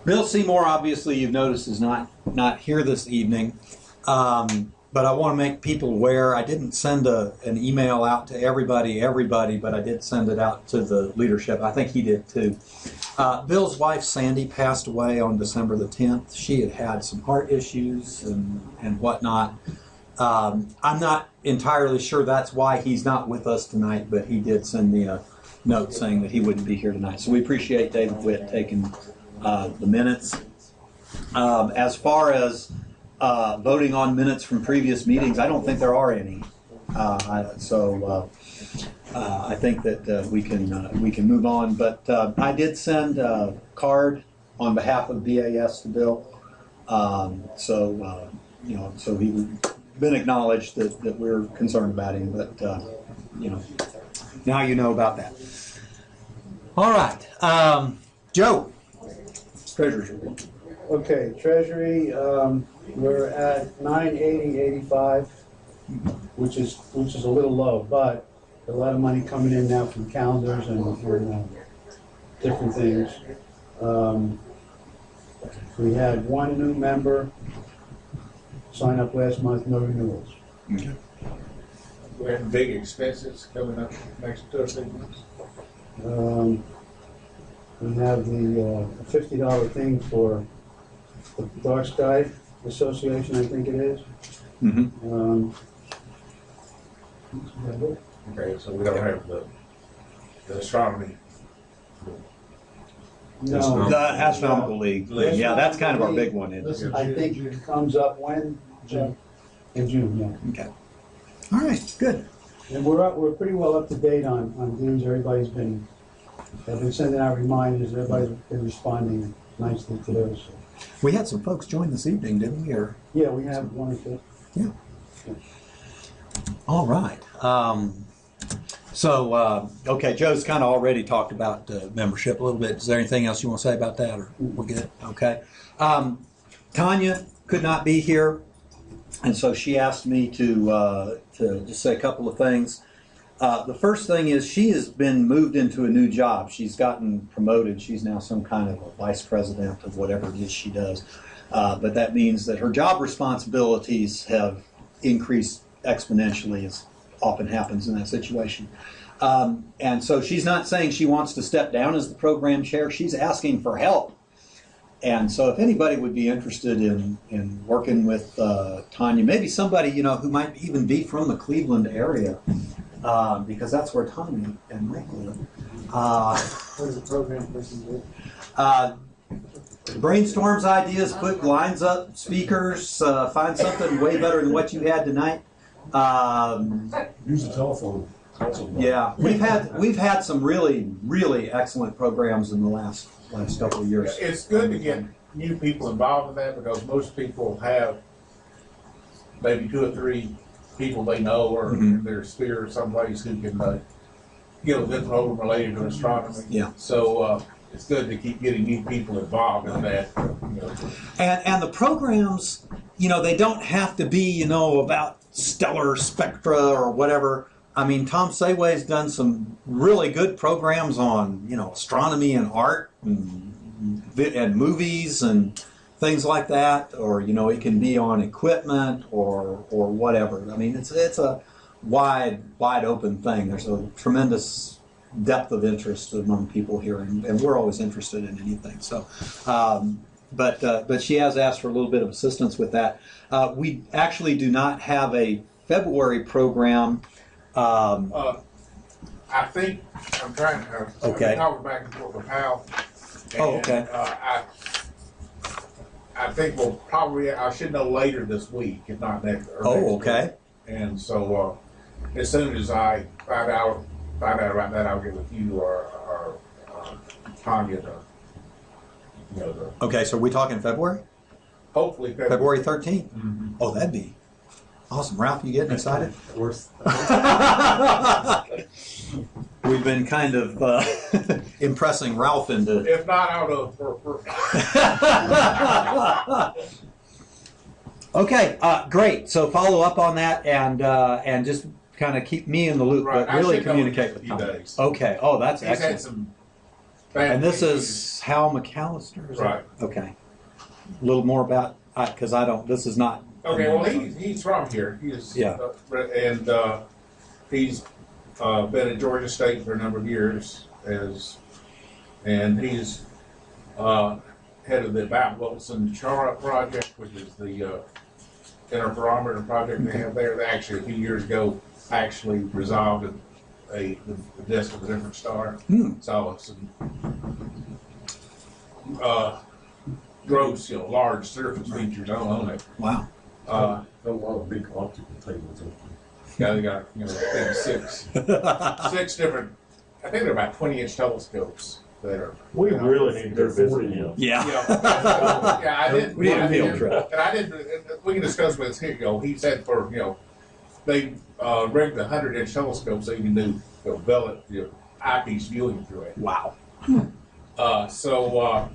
Bill Seymour, obviously, you've noticed, is not here this evening. But I want to make people aware. I didn't send an email out to everybody, but I did send it out to the leadership. I think he did too. Bill's wife, Sandy, passed away on December the 10th. She had some heart issues and whatnot. I'm not entirely sure that's why he's not with us tonight, but he did send me a note saying that he wouldn't be here tonight. So we appreciate David Witt taking the minutes. As far as voting on minutes from previous meetings, I don't think there are any. I think that we can move on. But I did send a card on behalf of BAS to Bill. So he's been acknowledged that we're concerned about him. But now you know about that. All right, Joe, Treasurer's report. Okay, Treasury, we're at 980.85, which is a little low, but a lot of money coming in now from calendars and different things. We had one new member sign up last month, no renewals. Okay. We have big expenses coming up next 2 or 3 months. We have the $50 thing for the Dark Sky Association, I think it is. Mm-hmm. Okay, so we don't have the astronomy. No. The Astronomical League. Yeah, that's kind of our big one. I think it comes up when? June. In June, yeah. Okay. All right, good. And we're pretty well up to date on dues. Everybody's been, I've been sending out reminders. Everybody's been responding nicely to those. So. We had some folks join this evening, didn't we? Or yeah, we have one or two. yeah. All right. Okay, Joe's kind of already talked about membership a little bit. Is there anything else you want to say about that, or we're good? Okay. Tanya could not be here, and so she asked me to just say a couple of things. The first thing is she has been moved into a new job. She's gotten promoted. She's now some kind of a vice president of whatever it is she does. But that means that her job responsibilities have increased exponentially, as often happens in that situation. And so she's not saying she wants to step down as the program chair. She's asking for help. And so if anybody would be interested in working with Tanya, maybe somebody who might even be from the Cleveland area, because that's where Tanya and Mike live. What does the program person do? Brainstorms ideas, put lines up, speakers, find something way better than what you had tonight. Use the telephone. Yeah, we've had some really excellent programs in the last couple of years. It's good to get new people involved in that, because most people have maybe 2 or 3 people they know or in their sphere someplace who can give a good program related to astronomy. Yeah. So it's good to keep getting new people involved in that. And the programs, they don't have to be, about stellar spectra or whatever. I mean, Tom Sayway's done some really good programs on, astronomy and art and movies and things like that. Or, it can be on equipment or whatever. I mean, it's a wide open thing. There's a tremendous depth of interest among people here, and we're always interested in anything. So, but she has asked for a little bit of assistance with that. We actually do not have a February program. I think I'm trying to. Okay. I'm talking back and forth with Hal. Oh, okay. I think I should know later this week, if not next. Oh, okay. Week. And so as soon as I find out about that, I'll get with you or Tanya to. Okay, so are we talking February? Hopefully February 13th? Mm-hmm. Oh, that'd be awesome. Ralph, you getting excited? We've been kind of impressing Ralph into... If not, I'll know. Okay, great. So follow up on that and just kind of keep me in the loop, right. but really communicate with Tom. days. Okay. Oh, that's He's excellent. had some And this is Hal McAllister, is it? Right. Okay. A little more about, because I don't, this is not. Okay, well, he's from here. He's, Yeah. And he's been at Georgia State for a number of years, and he's head of the Mount Wilson Chara project, which is the interferometer project they have there. They actually, a few years ago, actually resolved the disk of a different star. Saw some gross, large surface features on it. Wow. A lot of big optical tables. Yeah, they got, I think six different, I think they're about 20-inch telescopes that are. We really need to visit him. Yeah. Yeah, I did. We need a field trip. And I did, we can discuss with him, he said they rigged 100-inch telescope so you can do, eyepiece viewing through it. Wow. So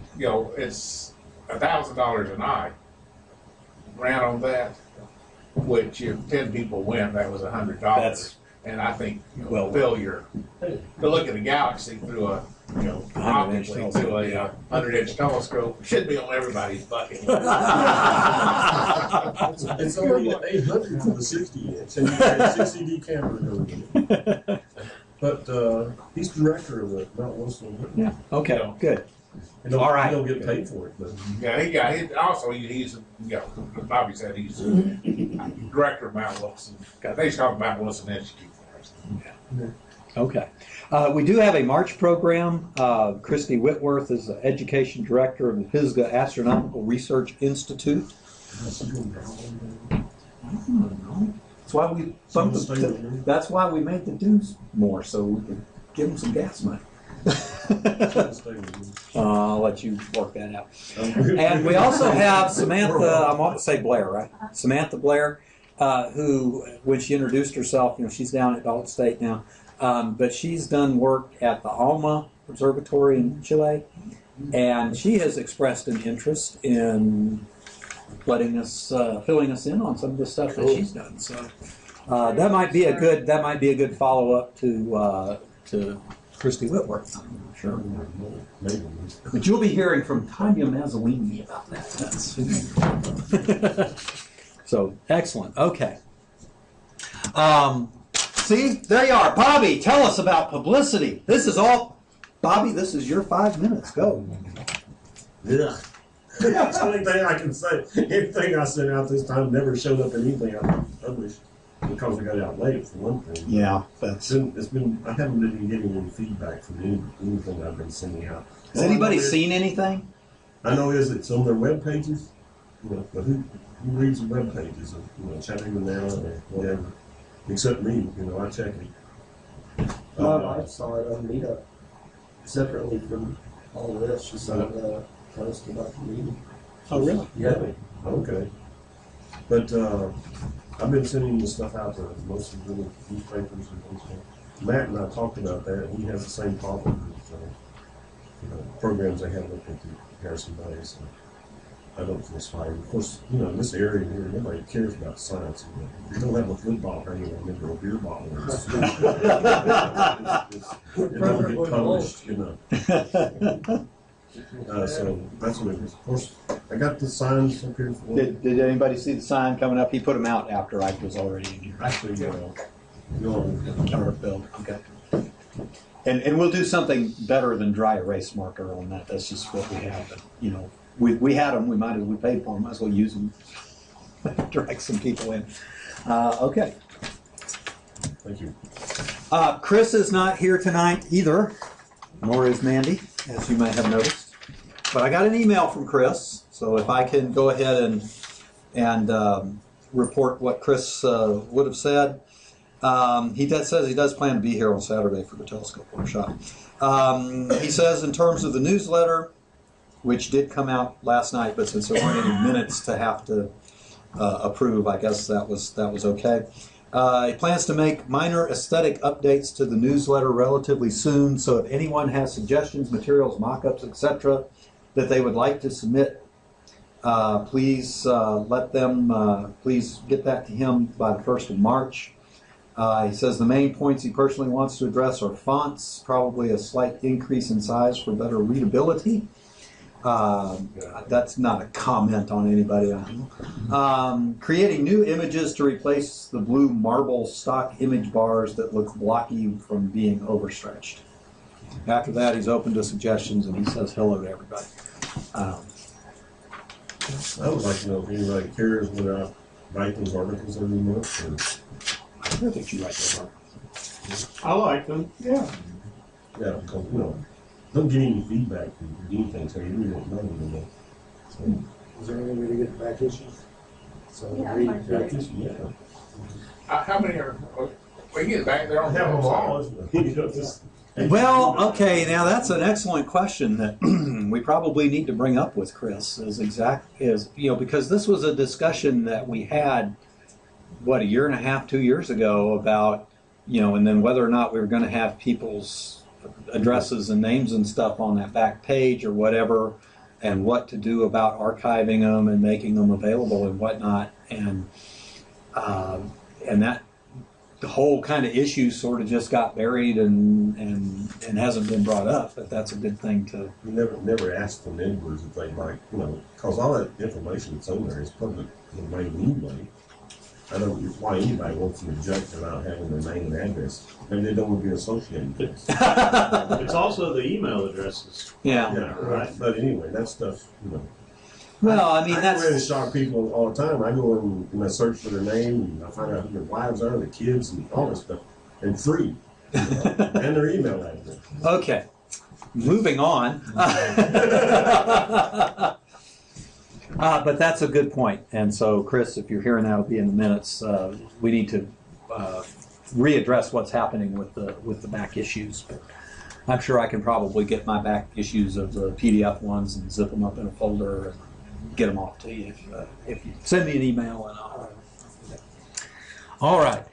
it's $1,000 an eye. Ran on that, which if 10 people went, that was $100. That's- and I think well, failure to look at a galaxy through a 100-inch optically through a telescope, 100-inch telescope should be on everybody's bucket. It's only 800 for the 60-inch, and you got a 60D camera going with it. But he's director of the Mount Wilson. Yeah. Okay. Good. And don't, All right. He don't get paid for it, but Yeah, he's Bobby said he's director of Mount Wilson. They used to call it Mount Wilson Institute. Okay. We do have a March program. Christy Whitworth is the education director of the Pisgah Astronomical Research Institute. That's why we that's why we made the dues more, so we could give them some gas money. I'll let you work that out. And we also have Samantha, I want to say Blair, right? Samantha Blair, who, when she introduced herself, she's down at Dalton State now, but she's done work at the Alma Observatory in Chile, and she has expressed an interest in letting us, filling us in on some of the stuff that she's done. So that might be a good follow up to Christy Whitworth. Sure. But you'll be hearing from Tanya Mazzolini about that. So, excellent. Okay. See, there you are. Bobby, tell us about publicity. Bobby, this is your 5 minutes. Go. yeah. That's the only thing I can say. Everything I sent out this time never showed up in anything I published because I got out late, for one thing. Yeah, I haven't been getting any feedback from anything I've been sending out. Has anybody seen anything? I know it's on their web pages, but who reads the web pages of Chattanooga Now or whatever, except me, I check it. I saw it on Meetup separately from all of this. She saw the post about the meeting. Oh, really? Yeah. Okay. But I've been sending the stuff out to most of the newspapers and things. Matt and I talked about that, and he has the same problem with programs they have up at the Harrison Bay. So I don't feel inspired. Of course, in this area here, nobody cares about science. If you don't have a football hanging on into a beer bottle, it don't get published, So that's what it is. Of course, I got the signs up here for Did anybody see the sign coming up? He put them out after I was already in here. actually Build. Okay. And we'll do something better than dry erase marker on that. That's just what we have. But, we had them. We paid for them. Might as well use them. Drag some people in. Okay. Thank you. Chris is not here tonight either, nor is Mandy, as you may have noticed. But I got an email from Chris, so if I can go ahead and report what Chris would have said. Says he does plan to be here on Saturday for the telescope workshop. He says in terms of the newsletter, which did come out last night, but since there weren't any minutes to have to approve, I guess that was okay. He plans to make minor aesthetic updates to the newsletter relatively soon, so if anyone has suggestions, materials, mock-ups, etc., that they would like to submit, please let them, please get that to him by the 1st of March. He says the main points he personally wants to address are fonts, probably a slight increase in size for better readability. That's not a comment on anybody. Creating new images to replace the blue marble stock image bars that look blocky from being overstretched. After that, he's open to suggestions, and he says hello to everybody. I would like to know if anybody cares when I write those articles every month. I think you write that one. I like them, yeah. Yeah, because, don't get any feedback from anything, so you really don't know anymore. So, Is there any way to get back issues? So, Yeah, read I'd like back to. issues. yeah. How many are, we get back there I on the have them all, website? isn't it? Just. Well, okay, now that's an excellent question that we probably need to bring up with Chris. Because this was a discussion that we had, a year and a half, 2 years ago about, and then whether or not we were going to have people's addresses and names and stuff on that back page or whatever, and what to do about archiving them and making them available and whatnot, and that the whole kind of issue sort of just got buried and hasn't been brought up. But that's a good thing to. We never asked the members if they'd like, because all that information that's on there is public domain anyway. I don't know why anybody wants to object about having their name and address. Maybe they don't want to be associated with this. It's also the email addresses. Yeah. Yeah, right. But anyway, that stuff, Well, I mean, I that's. go in and shock people all the time. I go in and I search for their name and I find out who their wives are, their kids, and all this stuff. And free. And their email address. Okay. Moving on. But that's a good point. And so, Chris, if you're hearing that, it'll be in the minutes. We need to readdress what's happening with the back issues. But I'm sure I can probably get my back issues of the PDF ones and zip them up in a folder and get them off to you if you send me an email. And all right.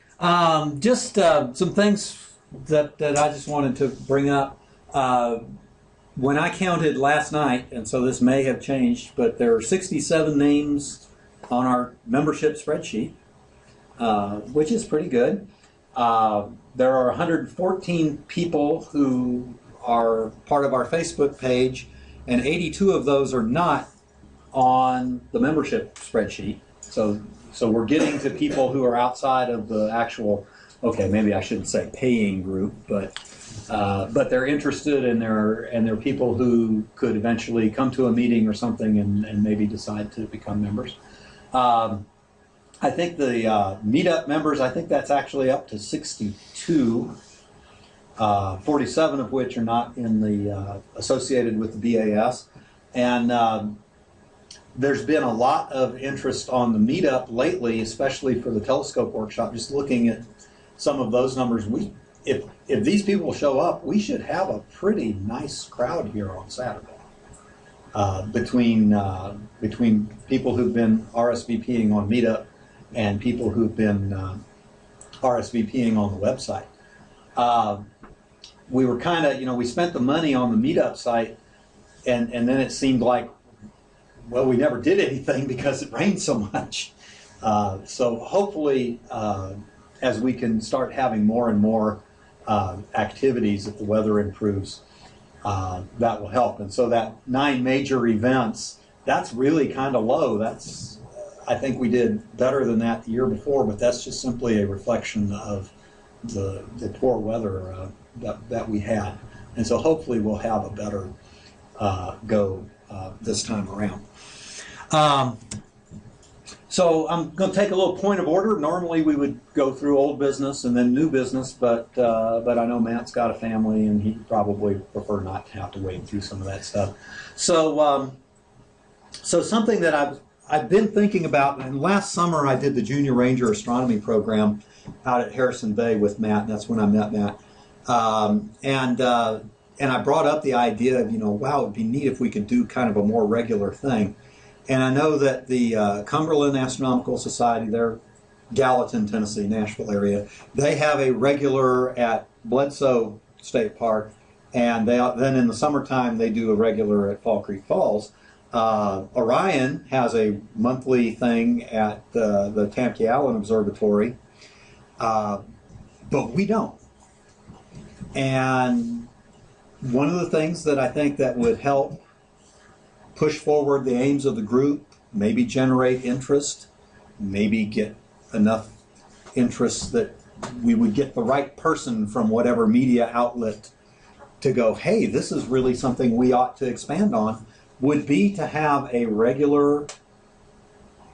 Just some things that I just wanted to bring up. When I counted last night, and so this may have changed, but there are 67 names on our membership spreadsheet, which is pretty good. There are 114 people who are part of our Facebook page, and 82 of those are not on the membership spreadsheet. So we're getting to people who are outside of the actual, okay, maybe I shouldn't say paying group, but they're interested, and they're people who could eventually come to a meeting or something and maybe decide to become members. I think the meetup members, I think that's actually up to 62, 47 of which are not in the associated with the BAS. And there's been a lot of interest on the meetup lately, especially for the telescope workshop. Just looking at some of those numbers, if these people show up, we should have a pretty nice crowd here on Saturday. Between people who've been RSVPing on Meetup and people who've been RSVPing on the website. We were kind of, we spent the money on the Meetup site, and then it seemed like, well, we never did anything because it rained so much. So hopefully, as we can start having more and more activities, if the weather improves, that will help. And so that 9 major events, that's really kind of low. I think we did better than that the year before, but that's just simply a reflection of the poor weather that we had. And so hopefully we'll have a better go this time around. So I'm going to take a little point of order. Normally we would go through old business and then new business, but I know Matt's got a family and he'd probably prefer not to have to wade through some of that stuff. So something that I've been thinking about, and last summer I did the Junior Ranger Astronomy program out at Harrison Bay with Matt, and that's when I met Matt. And I brought up the idea of, wow, it'd be neat if we could do kind of a more regular thing. And I know that the Cumberland Astronomical Society, they're Gallatin, Tennessee, Nashville area, they have a regular at Bledsoe State Park, and then in the summertime they do a regular at Fall Creek Falls. Orion has a monthly thing at the Tamke Allen Observatory. but we don't. And one of the things that I think that would help push forward the aims of the group, maybe generate interest, maybe get enough interest that we would get the right person from whatever media outlet to go, hey, this is really something we ought to expand on, would be to have a regular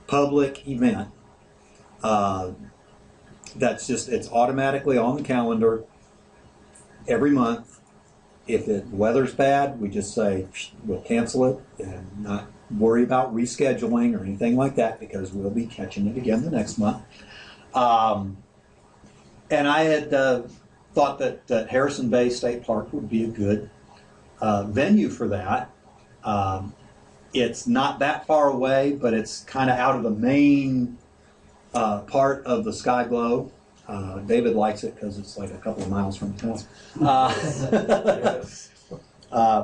public event. That's just, it's automatically on the calendar every month. If the weather's bad, we just say, we'll cancel it and not worry about rescheduling or anything like that, because we'll be catching it again the next month. And I had thought that Harrison Bay State Park would be a good venue for that. It's not that far away, but it's kind of out of the main part of the Sky Glow. David likes it because it's like a couple of miles from the town.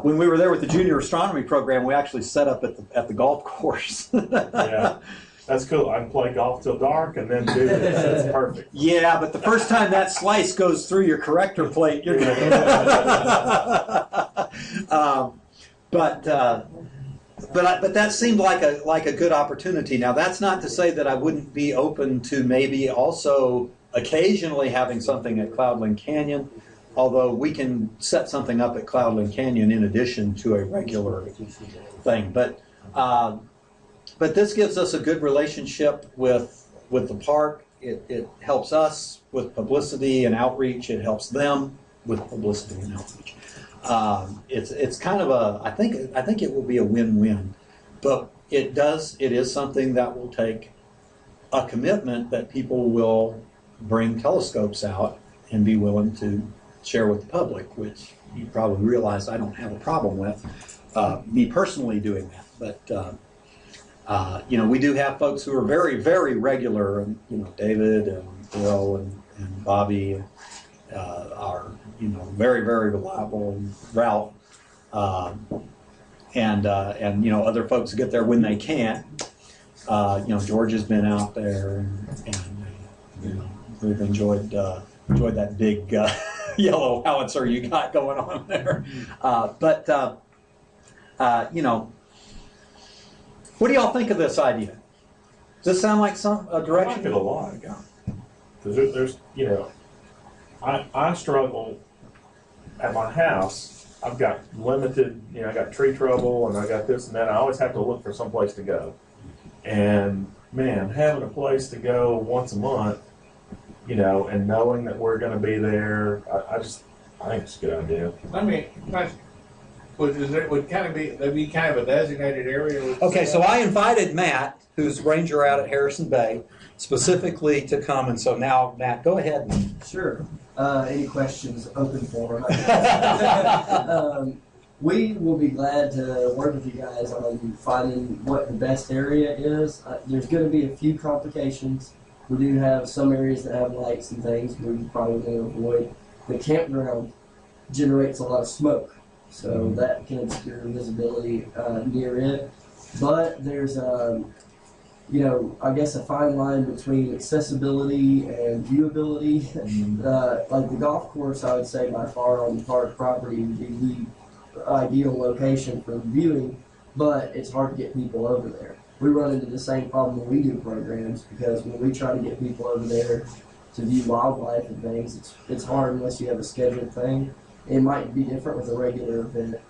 When we were there with the junior astronomy program, we actually set up at the golf course. Yeah, that's cool. I can play golf till dark and then do this. That's perfect. Yeah, but the first time that slice goes through your corrector plate, you're gonna. But that seemed like a good opportunity. Now, that's not to say that I wouldn't be open to maybe also occasionally having something at Cloudland Canyon, although we can set something up at Cloudland Canyon in addition to a regular thing. But this gives us a good relationship with the park. It helps us with publicity and outreach. It helps them with publicity and outreach. It's kind of I think it will be a win-win, but it is something that will take a commitment that people will bring telescopes out and be willing to share with the public, which you probably realize I don't have a problem with, me personally doing that. But we do have folks who are very, very regular, and David and Bill and Bobby are very, very reliable, and Ralph, and other folks get there when they can. George has been out there, and we've enjoyed that big yellow howitzer you got going on there. What do y'all think of this idea? Does this sound like a direction? I like it a lot. Because there's I struggle at my house. I've got limited, I got tree trouble and I got this and that. I always have to look for some place to go. And man, having a place to go once a month, and knowing that we're going to be there, I think it's a good idea. Let me question. Would there be kind of a designated area? Okay, so I invited Matt, who's ranger out at Harrison Bay, specifically to come, and so now, Matt, go ahead. Sure. Any questions, open forum. We will be glad to work with you guys on finding what the best area is. There's going to be a few complications. We do have some areas that have lights and things we probably going to avoid. The campground generates a lot of smoke, so that can obscure visibility near it. But there's I guess a fine line between accessibility and viewability. Like the golf course, I would say by far on the park property would be the ideal location for viewing, but it's hard to get people over there. We run into the same problem when we do programs, because when we try to get people over there to view wildlife and things, it's hard unless you have a scheduled thing. It might be different with a regular event.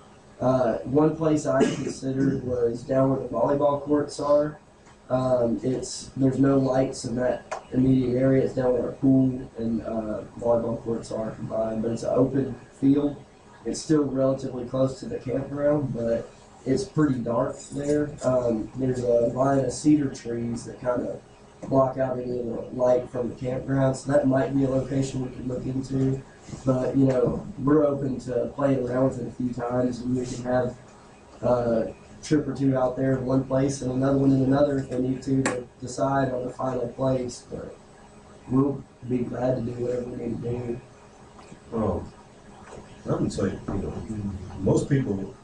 One place I considered was down where the volleyball courts are. There's no lights in that immediate area. It's down where our pool and volleyball courts are combined, but it's an open field. It's still relatively close to the campground, but it's pretty dark there. There's a line of cedar trees that kind of block out any of the light from the campground, so that might be a location we could look into. But, we're open to playing around with it a few times, and we can have a trip or two out there in one place and another one in another if they need to decide on the final place. But we'll be glad to do whatever we need to do. I would say, most people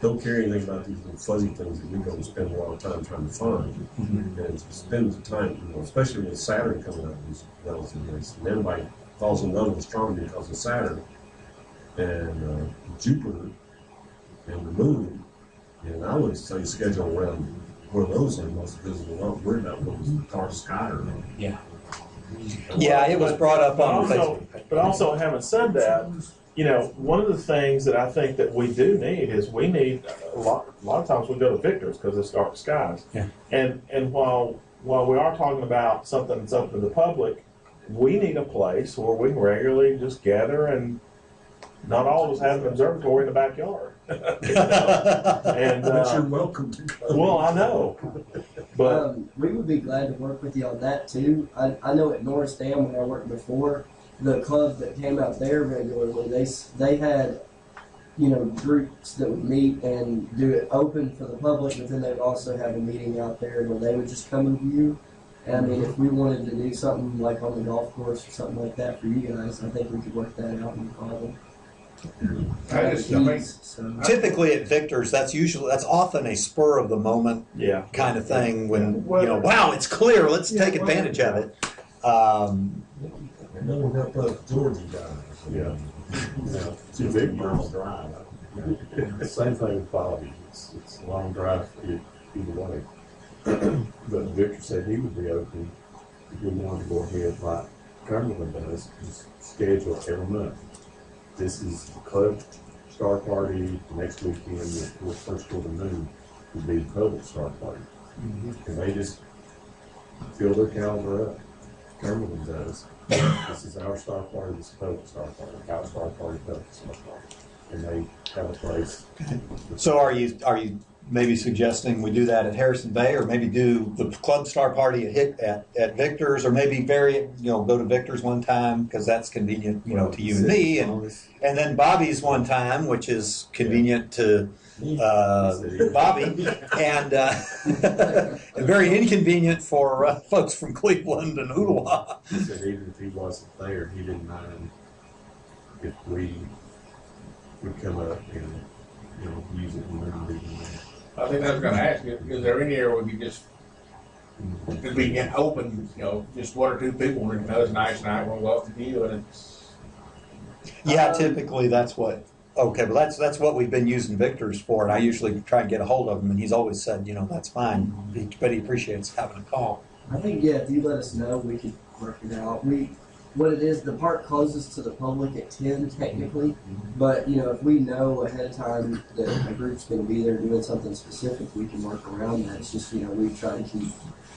don't care anything about these little fuzzy things that we go and spend a lot of time trying to find. And spend the time, especially with Saturn coming out of these relative races. And everybody falls in love with astronomy because of Saturn and Jupiter and the moon. And I would say schedule around one of those things because we're not worried about what was the dark sky or not. Yeah. Yeah, it was brought up on Facebook. But also, having said that, one of the things that I think that we do need is we need a lot of times we go to Victor's because it's dark skies. Yeah. And while we are talking about something that's open to the public, we need a place where we can regularly just gather and not all of us have an observatory in the backyard. And But you're welcome to come. well, I know, but we would be glad to work with you on that too. I know at Norris Dam when I worked before, the club that came out there regularly, they had groups that would meet and do it open for the public, but then they'd also have a meeting out there where they would just come and view. And I mean, if we wanted to do something like on the golf course or something like that for you guys, I think we could work that out, no problem. Typically at Victor's, that's often a spur of the moment yeah. kind of thing when, wow, it's clear, let's take advantage of it. And then we got the Georgie guy. Yeah. It's a big miles drive. Same thing with Bobby. It's a long drive for you either way. But Victor said he would be open if we wanted to go ahead like Cumberland does, just schedule every month. This is the club star party, the next weekend, the first quarter moon would be the public star party. And they just fill their calendar up. Cumberland does. This is our star party, this is public star party, our star party, public star party. And they have a place. So are you maybe suggesting we do that at Harrison Bay, or maybe do the club star party at Victor's, or maybe vary it, go to Victor's one time because that's convenient, to you and me, and then Bobby's one time, which is convenient to Bobby, and very inconvenient for folks from Cleveland and Ooltewah. He said even if he wasn't there, he didn't mind if we would come up and, use it and learn it. I think I was gonna ask you, is there any area where we just, could be open, just one or two people, and it's nice and I want to go up to you, and it's. Yeah, typically that's what. Okay, but that's what we've been using Victor's for, and I usually try and get a hold of him, and he's always said, that's fine, but he appreciates having a call. I think, if you let us know, we could work it out. What it is, the park closes to the public at 10 technically, but if we know ahead of time that a group's going to be there doing something specific, we can work around that. It's just, we try to keep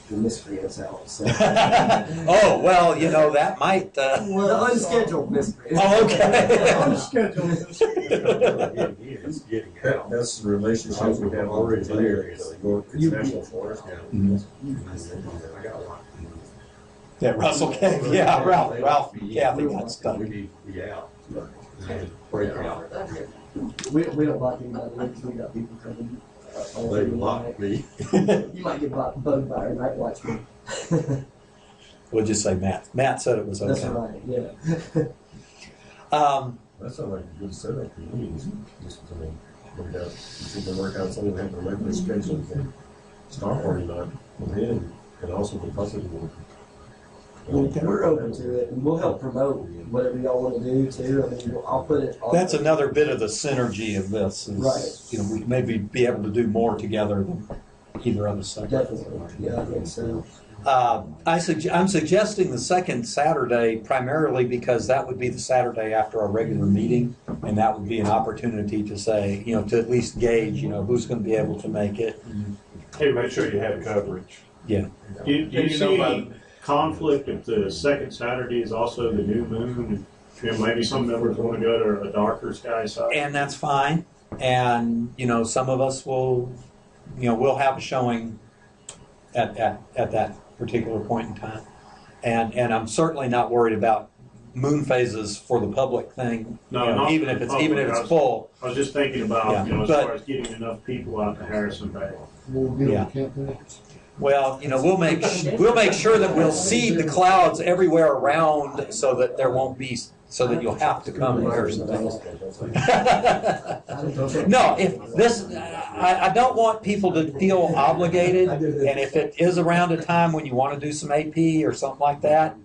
the miscreants out. So. Oh, well, that might... The unscheduled miscreants. Oh, okay. Unscheduled It's getting out. That's the relationship we have already there. It's National Forest. I got a lot. Yeah, Russell Cave. Yeah, Ralph. Yeah, they got stuck. We need to be out. Break out. We don't block anybody because we got people coming. They block me. You might get bugged by a night watchman. We'll just say Matt. Matt said it was okay. That's right, yeah. That sounds like a good setup for me. Just, we can work out something, have a regular schedule for star party night, and also the possible work. We're open to it, and we'll help promote whatever y'all want to do too. I mean, I'll put it on. That's another bit of the synergy of this. Is, right. We maybe be able to do more together than either other side. Definitely. Yeah, I think so. I'm suggesting the second Saturday primarily because that would be the Saturday after our regular meeting, and that would be an opportunity to say, to at least gauge, who's going to be able to make it. Hey, make sure you have coverage. Yeah. Do you see any conflict if the second Saturday is also the new moon? Maybe some members want to go to a darker sky side. And that's fine. And, some of us will, we'll have a showing at that particular point in time. And I'm certainly not worried about moon phases for the public thing. No, even if it's full. I was just thinking about, as but, far as getting enough people out to Harrison Bay. Well, we'll make sure that we'll seed the clouds everywhere around so that there won't be so that you'll have to come to Harrison Bay. I don't think- No, if this, I don't want people to feel obligated, and if it is around a time when you want to do some AP or something like that,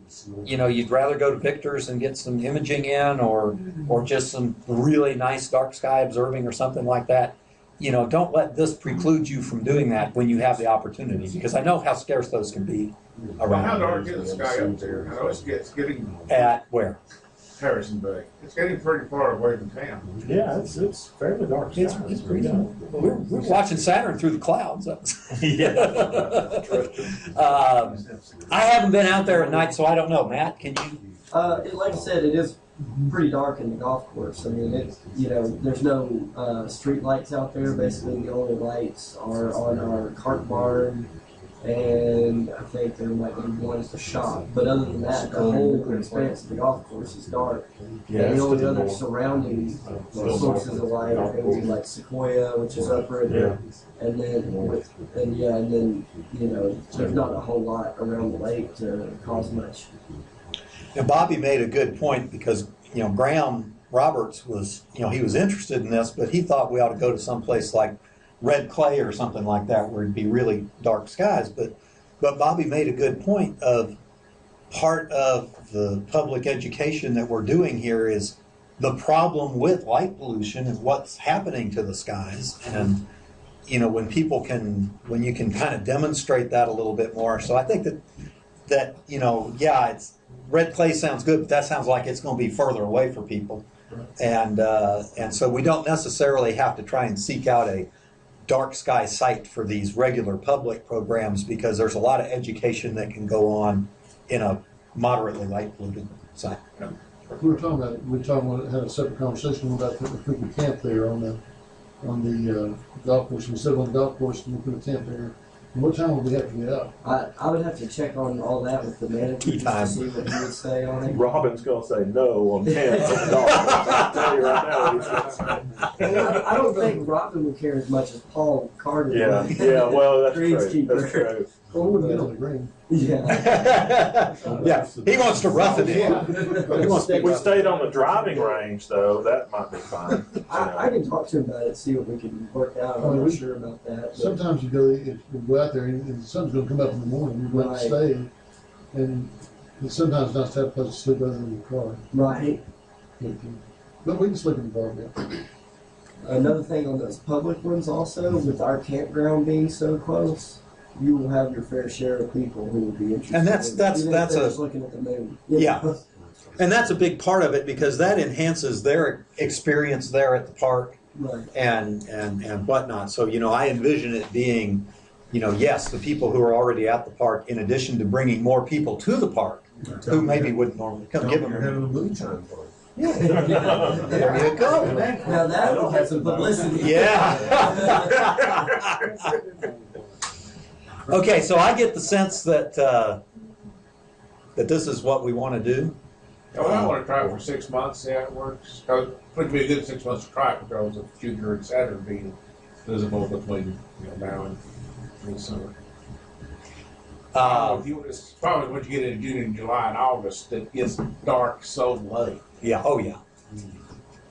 you know, you'd rather go to Victor's and get some imaging in, or just some really nice dark sky observing or something like that. You know, don't let this preclude you from doing that when you have the opportunity, because I know how scarce those can be Well, how around. dark is the sky up there? I know it's getting At where? Harrison Bay. It's getting pretty far away from town. Yeah, it's fairly dark. It's pretty dark. We're watching Saturn through the clouds. Yeah. I haven't been out there at night, so I don't know. Matt, can you? Like I said, it is pretty dark in the golf course. I mean, there's no street lights out there. Basically, the only lights are on our cart barn, and I think there might be one at the shop. But other than that, the whole expanse of the golf course is dark. Yeah, And it's the only still other more- surrounding sources of light are going to be like Sequoia, which is upriver, and then there's not a whole lot around the lake to cause much. And Bobby made a good point, because, you know, Graham Roberts was, you know, he was interested in this, but he thought we ought to go to some place like Red Clay or something like that, where it'd be really dark skies. But Bobby made a good point of part of the public education that we're doing here is the problem with light pollution and what's happening to the skies. And, you know, when you can kind of demonstrate that a little bit more. So I think that you know, yeah, it's Red Clay sounds good, but that sounds like it's going to be further away for people. And so we don't necessarily have to try and seek out a dark sky site for these regular public programs, because there's a lot of education that can go on in a moderately light polluted site. We had a separate conversation about if we could camp there on the golf course. We said on the golf course, and we put a tent there. And what time would we have to get up? I would have to check on all that with the manager Tea just time. to see what he would say on it. Robin's gonna say no on 10 on the dog. I'll tell you right now what he's gonna say. I don't think Robin would care as much as Paul Carter. Yeah, would. yeah, well, that's true. Greenskeeper. That's true. Well, we wouldn't get on the green. Yeah. Yeah, he wants to rough it in. He wants to If we stayed on the driving range, though, that might be fine. I can talk to him about it, see what we can work out. I'm not sure about that. But Sometimes you go out there and the sun's going to come up in the morning. You want to stay, and it's sometimes nice to have a place to sleep other than the car. right. But we can sleep in the car. Yeah. Another thing on those public ones also, with our campground being so close, you will have your fair share of people who will be interested. And that's even if they're a- just looking at the moon. Yeah. And that's a big part of it, because that enhances their experience there at the park Right. and whatnot. So, you know, I envision it being, you know, yes, the people who are already at the park, in addition to bringing more people to the park who maybe wouldn't normally come. Give them You're having a moonshine party. There you go. Now that would have some publicity. Yeah. Okay, so I get the sense that that this is what we want to do. Yeah, well, I want to try it for 6 months, see how it works. Cause it would be a good 6 months to try it, because of Jupiter and Saturn being visible between now and midsummer. It's probably once you get into June and July and August that it gets dark so late. Yeah. Oh, yeah.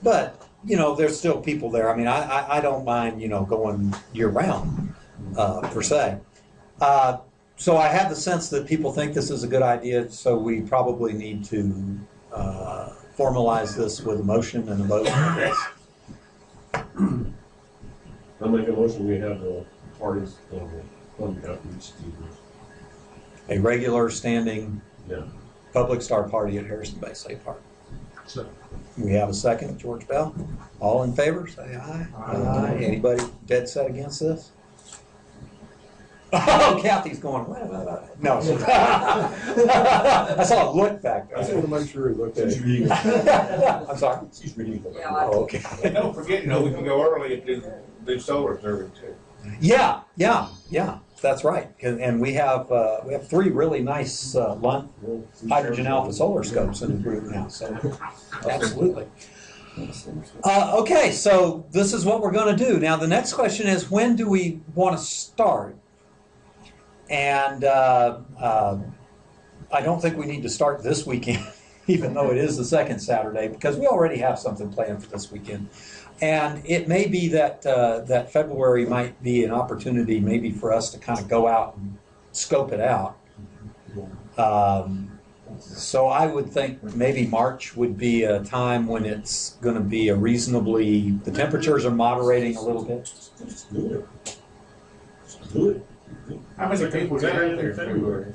But you know, there's still people there. I mean, I don't mind, you know, going year round per se. So I have the sense that people think this is a good idea. So we probably need to formalize this with a motion and a vote. I'll make a motion, we have the parties on the fund outreach. A regular standing Yeah. public star party at Harrison Bay State Park. So, We have a second, George Bell. All in favor, say aye. Aye. Anybody dead set against this? Oh, Kathy's going, wait. No. I saw a look back I just there. want to make sure he looked at She's it. reading. I'm sorry? She's reading. Oh, okay. And don't forget, we can go early and do solar observing too. Yeah, that's right. And we have 3 really nice hydrogen alpha solar scopes in the group now, so absolutely. Okay, so this is what we're going to do. Now, the next question is, when do we want to start? And I don't think we need to start this weekend. even though it is the second Saturday, because we already have something planned for this weekend. And it may be that that February might be an opportunity maybe for us to kind of go out and scope it out. So I would think maybe March would be a time when it's going to be the temperatures are moderating a little bit. Just do it. Just do it. How many people is out there in February?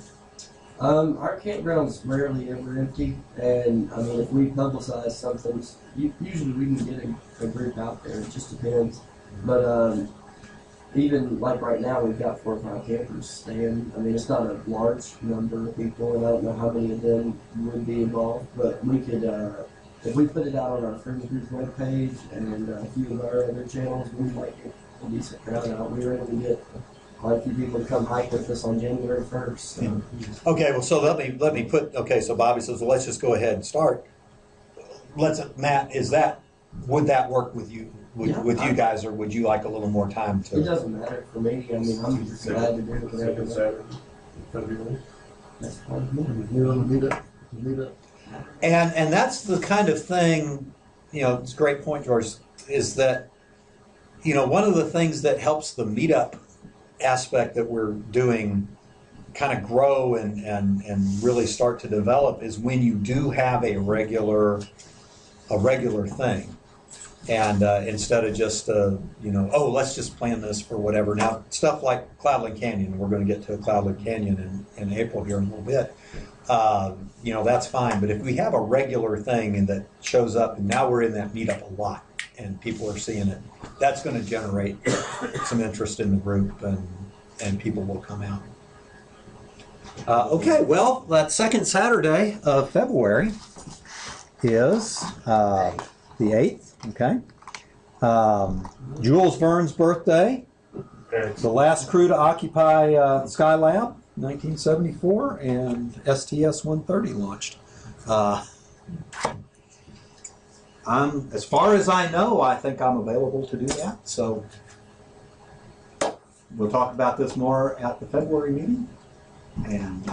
Our campground's rarely ever empty, and I mean, if we publicize something, usually we can get a group out there. It just depends. But even like right now, we've got 4 or 5 campers staying. I mean, it's not a large number of people, and I don't know how many of them would be involved. But we could, if we put it out on our Friends Group webpage and a few of our other channels, we might get a decent crowd out. We were able to get quite a few people to come hike with us on January 1st. So. Okay, well, so let me put. Okay, so Bobby says, well, let's just go ahead and start. Matt, would that work with you? With you guys, or would you like a little more time to? It doesn't matter for me. I mean, I'm glad to do it whatever. Second Saturday, February. That's fine with me. You know, meet up. And that's the kind of thing, it's a great point, George, is that, one of the things that helps the meetup aspect that we're doing kind of grow and really start to develop is when you do have a regular thing. And instead of just, let's just plan this for whatever. Now, stuff like Cloudland Canyon, we're going to get to Cloudland Canyon in April here in a little bit. That's fine. But if we have a regular thing and that shows up, and now we're in that meetup a lot, and people are seeing it, that's going to generate some interest in the group, and people will come out. Okay, well, that second Saturday of February is the 8th. Okay. Jules Verne's birthday. The last crew to occupy Skylab, 1974, and STS-130 launched. As far as I know, I think I'm available to do that. So we'll talk about this more at the February meeting. And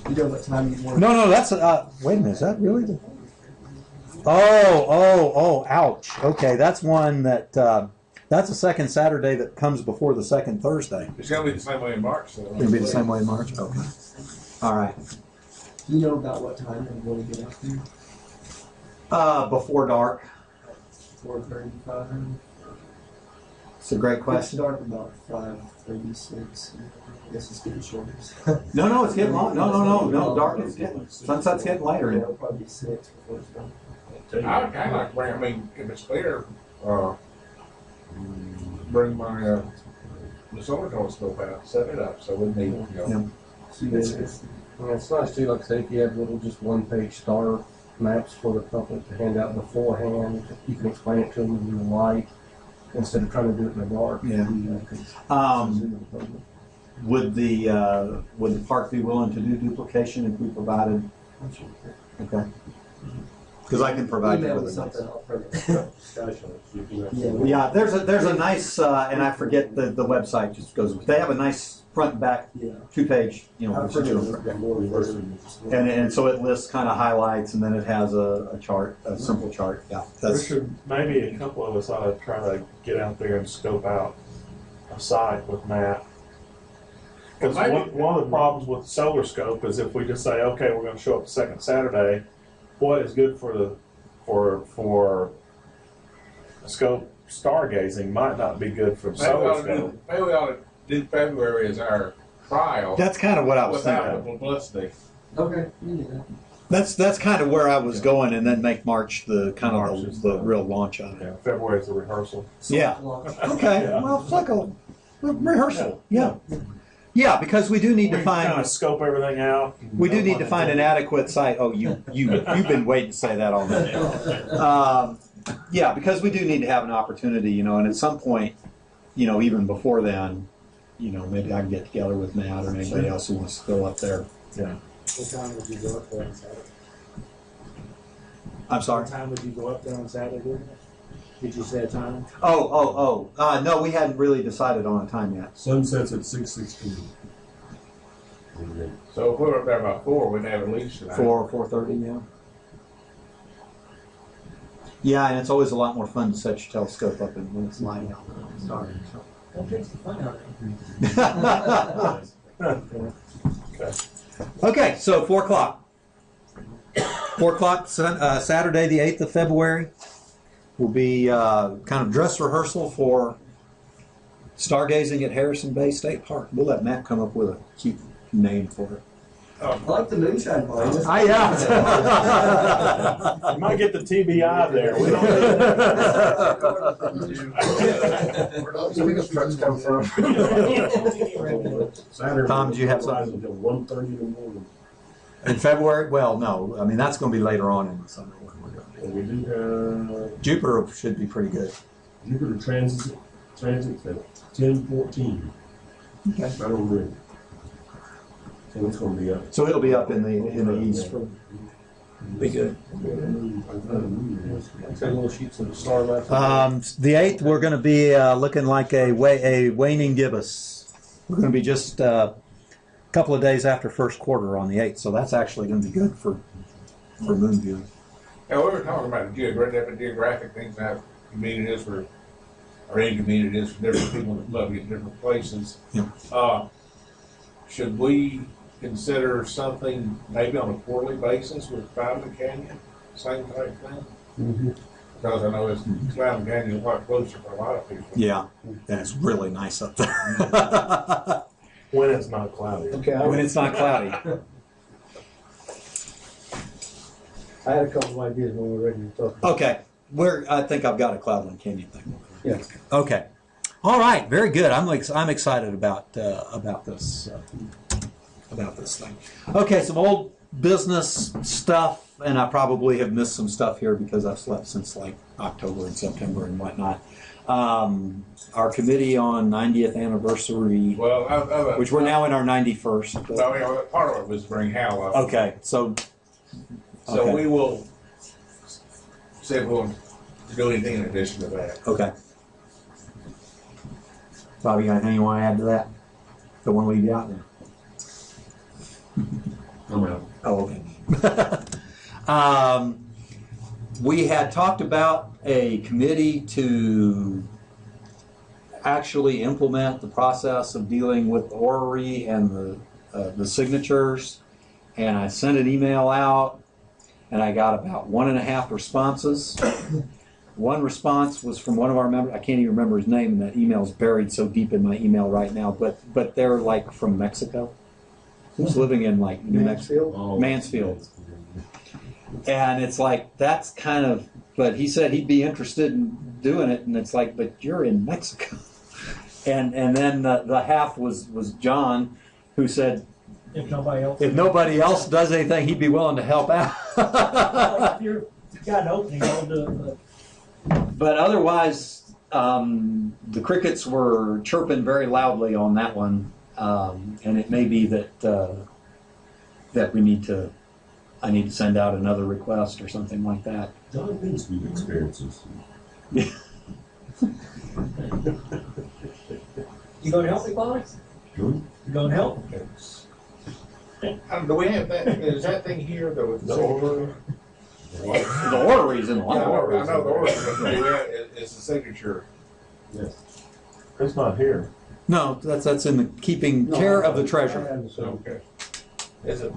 You know what time you want? no, that's wait a minute. Is that really the? Oh, ouch. Okay, that's one that, that's the second Saturday that comes before the second Thursday. It's going to be the same way in March. So. It'll be the same way in March? Okay. All right. Do you know about what time you want to get out there? Before dark. 4:35. It's a great It's question. dark about 5:36. I guess it's getting shorter. No, it's getting long. No, dark is getting, sunset's getting later. It'll probably be 6 before it's done. I would kind of like to bring, if it's clear, bring my the solar telescope out, set it up, so we need, It's nice too, like I say, if you have little just 1-page star maps for the public to hand out beforehand, you can explain it to them in the light instead of trying to do it in the dark. Yeah. Would the park be willing to do duplication if we provided? Okay. Because I can provide you Email me with something, it. I'll print it. Yeah, there's a nice, and I forget the website just goes, they have a nice front and back Yeah. 2-page, I've heard of more version. and so it lists kind of highlights, and then it has a chart, a simple chart. Yeah, that's Richard, maybe a couple of us ought to try to get out there and scope out a site with Matt. Because one of the problems with the solar scope is if we just say, okay, we're going to show up the second Saturday, what is good for scope stargazing might not be good for solar scope. Maybe we ought to do February as our trial. that's kind of what I was without thinking. the publicity. Okay, you can do that. That's kind of where I was going, and then make March the kind March of is the the- real launch on it. Yeah, February is the rehearsal. Yeah. Launch. Okay, Yeah. well, it's like a rehearsal. Yeah. Yeah, because we do need to We kind find, of scope everything out. we do need to find an adequate site. Oh, you've been waiting to say that all night. Yeah, because we do need to have an opportunity, and at some point, even before then, maybe I can get together with Matt or anybody else who wants to go up there. Yeah. What time would you go up there on Saturday? I'm sorry? What time would you go up there on Saturday? Did you say a time? No, we hadn't really decided on a time yet. Sunsets at 6:16. So if we were up there about 4, we'd have at least an hour. 4:30, yeah. Yeah, and it's always a lot more fun to set your telescope up and when it's light out. Sorry. That takes the fun out of it. Okay, so 4 o'clock. 4 o'clock, Saturday, the 8th of February, will be kind of dress rehearsal for stargazing at Harrison Bay State Park. We'll let Matt come up with a cute name for it. I like the moonshine party. Yeah. You might get the TBI there. We don't Where do the pickup trucks come from? Saturday. Tom, did you have something? Until 1:30 in the morning. In February? Well, no. I mean, that's going to be later on in the summer. When we're going to And we do have Jupiter should be pretty good. Jupiter transit at 10:14. Okay. Right on red. So it's going to be up. So it'll be up in the east. Be good. Little sheets of star map. The 8th, we're going to be looking like a waning gibbous. We're going to be just a couple of days after first quarter on the 8th, so that's actually going to be good for moon viewing. Yeah, we were talking about the geographic things, how convenient it is for, or inconvenient it is for different people that love it in different places. Yeah. Should we consider something maybe on a quarterly basis with Cloud Canyon, same type thing? Because I know Cloud Canyon is a lot closer for a lot of people. Yeah, and it's really nice up there. when it's not cloudy. Okay, When it's not cloudy. I had a couple of ideas when we were ready to talk. Okay, I think I've got a Cloudland Canyon thing. Yeah. Okay. All right. Very good. I'm excited about this thing. Okay, some old business stuff, and I probably have missed some stuff here because I've slept since like October and September and whatnot. Our committee on 90th anniversary, Well, which we're now in our 91st. but- I mean, part of it was to bring Hal up. Okay, so So we will see if we'll do anything in addition to that. okay. Bobby, got anything you want to add to that? Don't want to leave you out there. I'm out. Oh, okay. We had talked about a committee to actually implement the process of dealing with the orrery and the signatures, and I sent an email out, and I got about 1.5 responses. One response was from one of our members. I can't even remember his name, and that email's buried so deep in my email right now. But they're like from Mexico. Who's living in like New Mexico? Oh, Mansfield. And it's like, that's kind of, but he said he'd be interested in doing it, and it's like, but you're in Mexico. And then the half was John, who said, If nobody else. if nobody else does anything, he'd be willing to help out. If you've got an opening, I'll do it, but. But otherwise, the crickets were chirping very loudly on that one, and it may be that that I need to send out another request or something like that. John thinks we've experiences. You gonna help me, Bobby? Good. You gonna help? Do we have that? Is that thing here the order? The orrery's in the I know library. the order. But do that is the signature. Yes. It's not here. No, that's in the keeping care of the treasurer. Okay. Is it?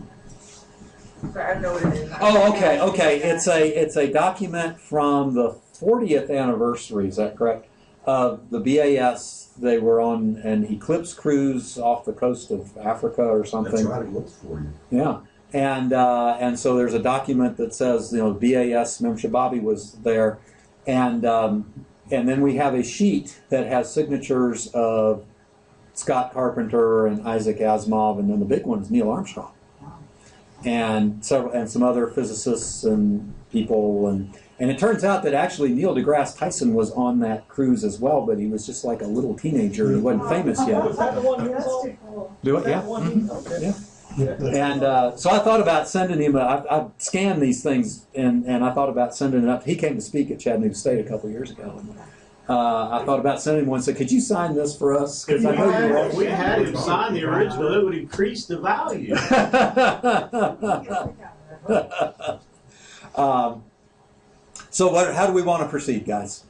I know what it is. Oh, okay. It's a document from the 40th anniversary. Is that correct? Of the BAS. They were on an eclipse cruise off the coast of Africa or something. That's right, it looks for you. Yeah, and so there's a document that says BAS membership. Bobby was there, and then we have a sheet that has signatures of Scott Carpenter and Isaac Asimov, and then the big one is Neil Armstrong, and some other physicists and people, and it turns out that actually Neil deGrasse Tyson was on that cruise as well, but he was just like a little teenager. He wasn't famous Was yet. that the one he was That's on? too cool. Do it, Was that yeah. the one he- okay. Yeah. And so I thought about sending him. I've scanned these things, and I thought about sending it up. He came to speak at Chattanooga State a couple years ago. And, I thought about sending him one. Said, "Could you sign this for us?" If I know you if we had him sign the original, it would increase the value. So how do we want to proceed, guys?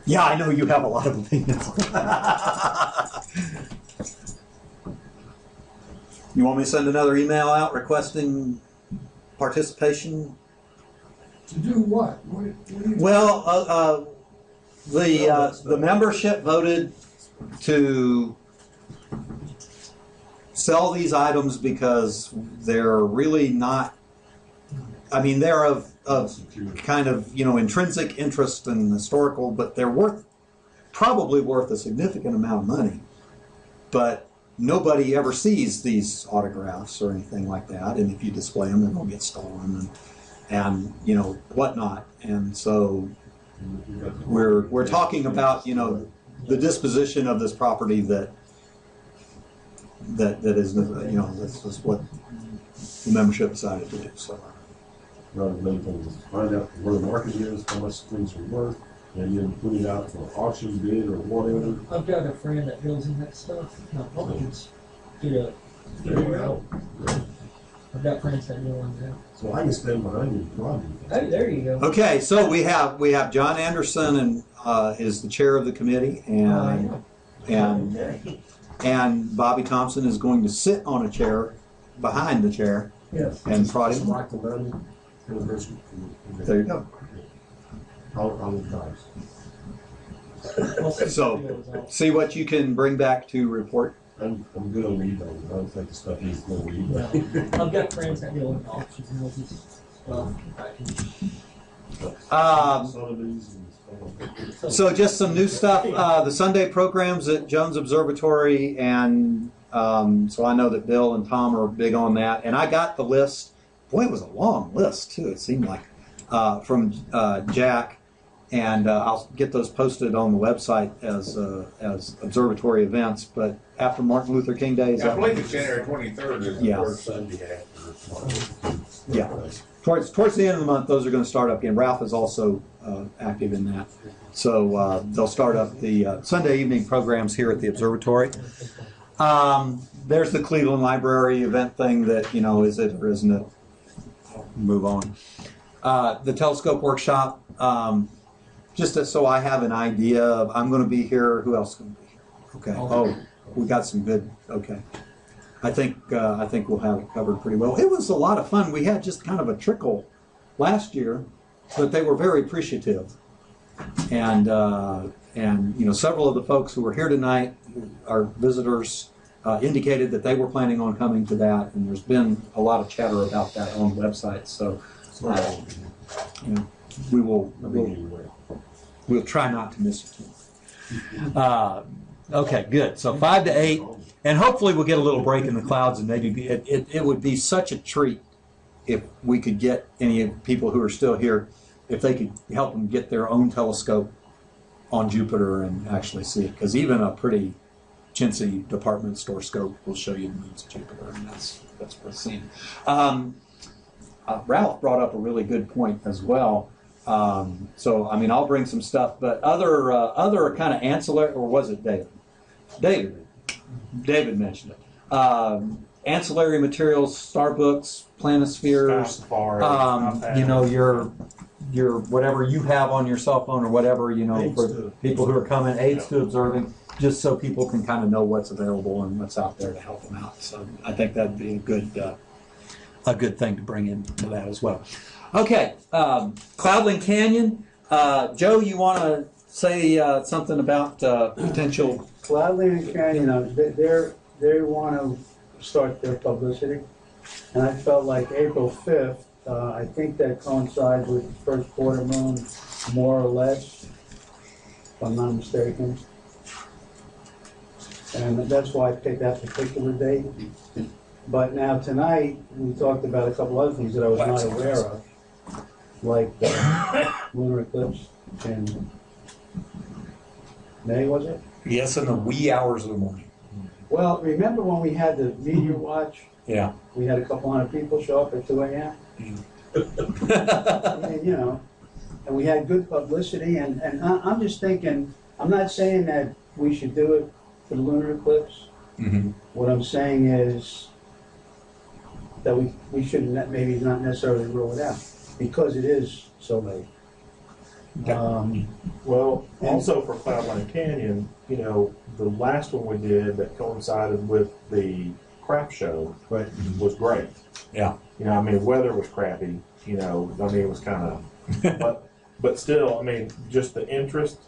Yeah, I know you have a lot of opinions. You want me to send another email out requesting participation? To do what? Well, the membership voted to sell these items because they're really not. I mean, they're of kind of intrinsic interest and historical, but they're probably worth a significant amount of money. But nobody ever sees these autographs or anything like that, and if you display them, then they'll get stolen and whatnot. And so we're talking about the disposition of this property that is that's what the membership decided to do. So Rather than find out where the market is, how much things are worth, and then put it out for auction bid or whatever. I've got a friend that deals in that stuff. No, probably just get out. I've got friends that deal in that. So I can stand behind you, probably. Hey, there you go. okay, so we have John Anderson and is the chair of the committee, and Bobby Thompson is going to sit on a chair behind the chair. Yes. And prod him. Like the money anniversary. There you go. I'll advise. So, see what you can bring back to report. I'm good on eBay. I don't think the stuff needs to go on eBay. I've got friends that deal in auctions and all this stuff. So just some new stuff. The Sunday programs at Jones Observatory, and so I know that Bill and Tom are big on that. And I got the list. Boy, it was a long list too. It seemed like from Jack, and I'll get those posted on the website as observatory events. But after Martin Luther King Day, I believe it's January 23rd is the Yeah. first Sunday after. Yeah. Towards the end of the month, those are going to start up again. Ralph is also active in that. So they'll start up the Sunday evening programs here at the observatory. There's the Cleveland Library event thing that, is it or isn't it? Move on. The telescope workshop, just so I have an idea of, I'm going to be here. Who else is going to be here? Okay. Oh, we got some good, okay. I think we'll have it covered pretty well. It was a lot of fun. We had just kind of a trickle last year, but they were very appreciative. And several of the folks who were here tonight, our visitors, indicated that they were planning on coming to that, and there's been a lot of chatter about that on the website. So, we'll try not to miss it. Okay, good. So 5 to 8. And hopefully we'll get a little break in the clouds, and maybe it would be such a treat if we could get any people who are still here, if they could help them get their own telescope on Jupiter and actually see it. Because even a pretty chintzy department store scope will show you the moons of Jupiter, and that's worth seeing. Ralph brought up a really good point as well. So, I mean, I'll bring some stuff, but other kind of ancillary, or was it David? David mentioned it. Ancillary materials, star books, planispheres, your whatever you have on your cell phone or whatever, for people who are coming, aids to observing, just so people can kind of know what's available and what's out there to help them out. So I think that'd be a good thing to bring into that as well. Okay, Cloudland Canyon. Joe, you want to say something about potential? Cloudland Canyon, they want to start their publicity, and I felt like April 5th, I think that coincides with the first quarter moon, more or less, if I'm not mistaken. And that's why I picked that particular date. But now tonight, we talked about a couple other things that I was not aware of, like the lunar eclipse in May, was it? Yes, in the wee hours of the morning. Well, remember when we had the meteor watch? Yeah. We had a couple hundred people show up at 2 a.m.? And, and we had good publicity, and I'm just thinking, I'm not saying that we should do it for the lunar eclipse. Mm-hmm. What I'm saying is, that we shouldn't, maybe not necessarily rule it out, because it is so late. Well, also for Cloudland Canyon, you know, the last one we did that coincided with the craft show Right. was great. Yeah. You know, I mean, the weather was crappy, you know, I mean, it was kind of, but still, I mean, just the interest.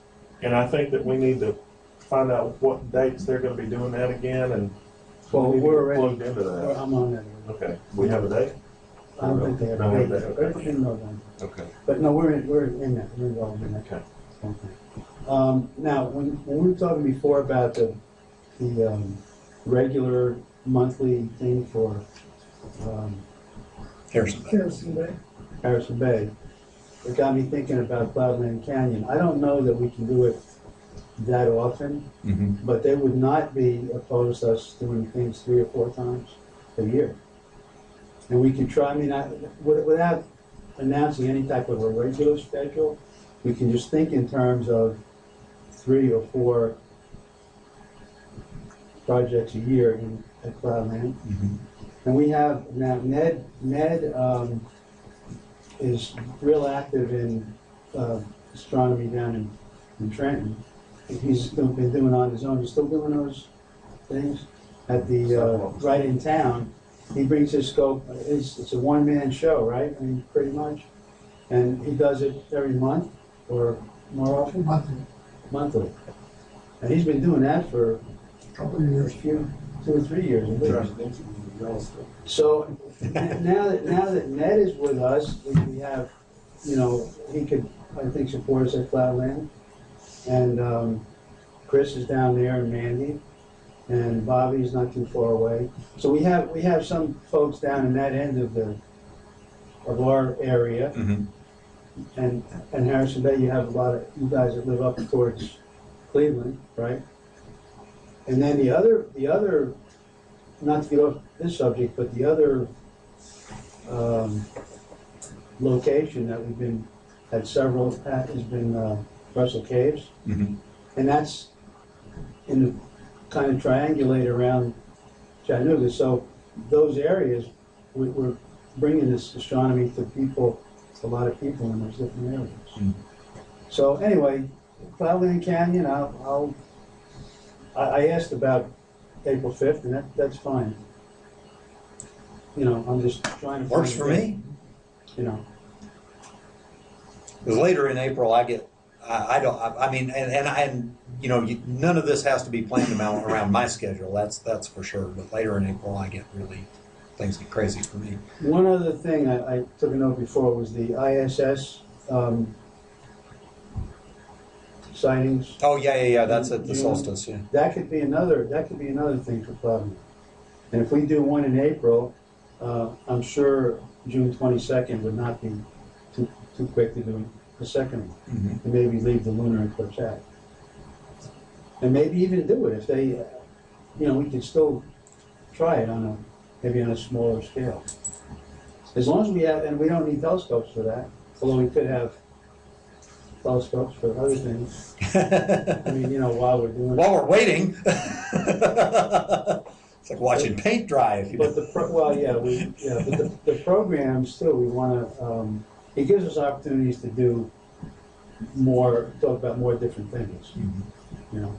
And I think that we need to find out what dates they're going to be doing that again, and Well, we need to we're get already, plugged into that. I'm on that. Okay, we have a date? I don't think they have No, a date. okay. In November. Okay. But no, we're in that, we're involved in that. Okay. Now, when we were talking before about the regular monthly thing for Harrison Bay. Harrison Bay, it got me thinking about Cloudland Canyon. I don't know that we can do it that often, Mm-hmm. but they would not be opposed to us doing things 3 or 4 times a year. And we can try, I mean, without announcing any type of a regular schedule, we can just think in terms of 3 or 4 projects a year at Cloudland. Mm-hmm. And we have, now Ned is real active in astronomy down in Trenton. He's been doing on his own. He's still doing those things at the, right in town. He brings his scope, it's a one-man show, right? I mean, pretty much. And he does it every month or more often? Monthly. And he's been doing that for a couple of years, 2 or 3 years. I think. So now that Ned is with us, we have, you know, he could, I think, support us at Cloudland. And Chris is down there, and Mandy, and Bobby's not too far away. So we have some folks down in that end of our area. Mm-hmm. And Harrison Bay, you have a lot of you guys that live up towards Cleveland, right? And then the other, not to get off this subject, but the other location that we've been at several at has been Russell Caves, Mm-hmm. and that's in the kind of triangulate around Chattanooga. So those areas, we're bringing this astronomy to people, a lot of people in those different areas. Mm. So anyway, Cloudland Canyon, I asked about April 5th, and that's fine. You know, I'm just trying to. Works for me. You know. Because later in April, I mean, you know, none of this has to be planned around my schedule. That's for sure. But later in April, things get crazy for me. One other thing I took a note before was the ISS sightings. Oh yeah. That's at the solstice. Yeah. That could be another thing for Cloudland. And if we do one in April, I'm sure June 22nd would not be too quick to do the second one. Mm-hmm. And maybe leave the lunar eclipse out. And maybe even do it if they, you know, we could still try it maybe on a smaller scale. As long as we have, and we don't need telescopes for that, although we could have telescopes for other things. I mean, you know, while we're doing. While we're waiting, it's like watching paint dry. If you But but the programs too. We want to. It gives us opportunities to do more, talk about more different things. Mm-hmm. You know.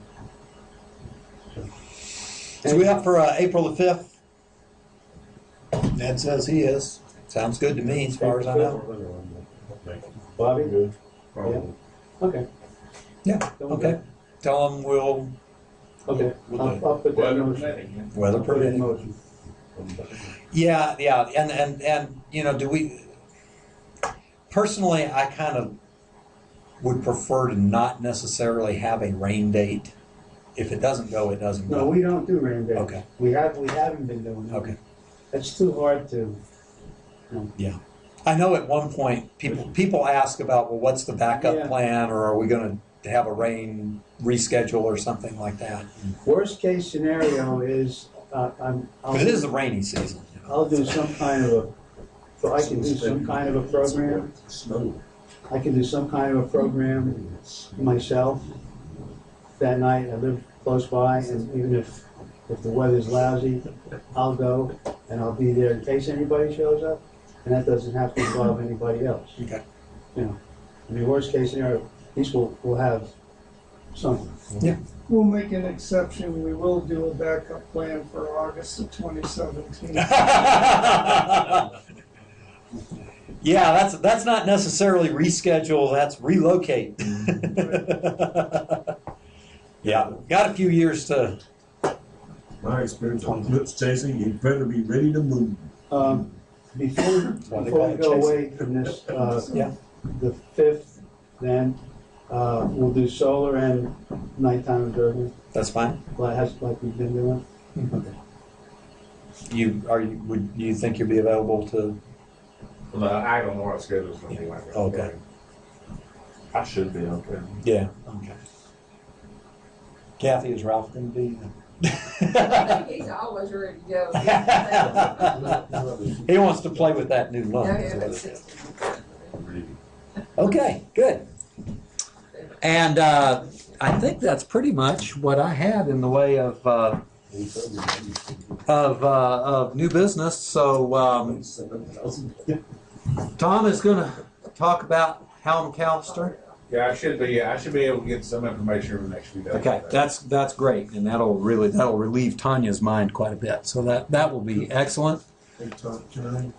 So we up for April the 5th? Ned says he is. Sounds good to me as far as I know. Bobby? Good. Yeah. Okay. Yeah, okay. Tell them we'll, Okay. I'll put that in Weather motion. permitting. weather Put it in permitting. motion. Yeah, and you know, personally, I kind of would prefer to not necessarily have a rain date. If it doesn't go, it doesn't go. No, we don't do rain days. Okay. We haven't been doing it. Okay. It's too hard to. Yeah. I know at one point people ask about, well, what's the backup Yeah. plan, or are we going to have a rain reschedule or something like that? Worst case scenario is But it is the rainy season. You know. I'll do some kind of I can do some kind of a program. I can do some kind of a program myself that night. I live close by, and even if the weather's lousy, I'll go. and I'll be there in case anybody shows up, and that doesn't have to involve anybody else. Okay. You know, I mean, worst case scenario, at least we'll have something. We'll make an exception. We will do a backup plan for August of 2017. Yeah, that's not necessarily reschedule, that's relocate. Yeah, got a few years to. My experience on clips chasing, you better be ready to move. Before we go away from this, Yeah. the 5th, then, we'll do solar and nighttime observing, That's fine. like we've been doing. Do you think you'll be available to? No, I don't know what schedule's gonna be like. Okay. I should be okay. Yeah. Okay. Kathy, is Ralph going to be? He's always ready to go. He wants to play with that new loan. Okay, good. And I think that's pretty much what I had in the way of new business. So Tom is going to talk about Hal McAllister. Yeah, I should be able to get some information over the next few days. Okay, that's great, and that'll relieve Tanya's mind quite a bit. So that will be excellent. Hey, Tom, can I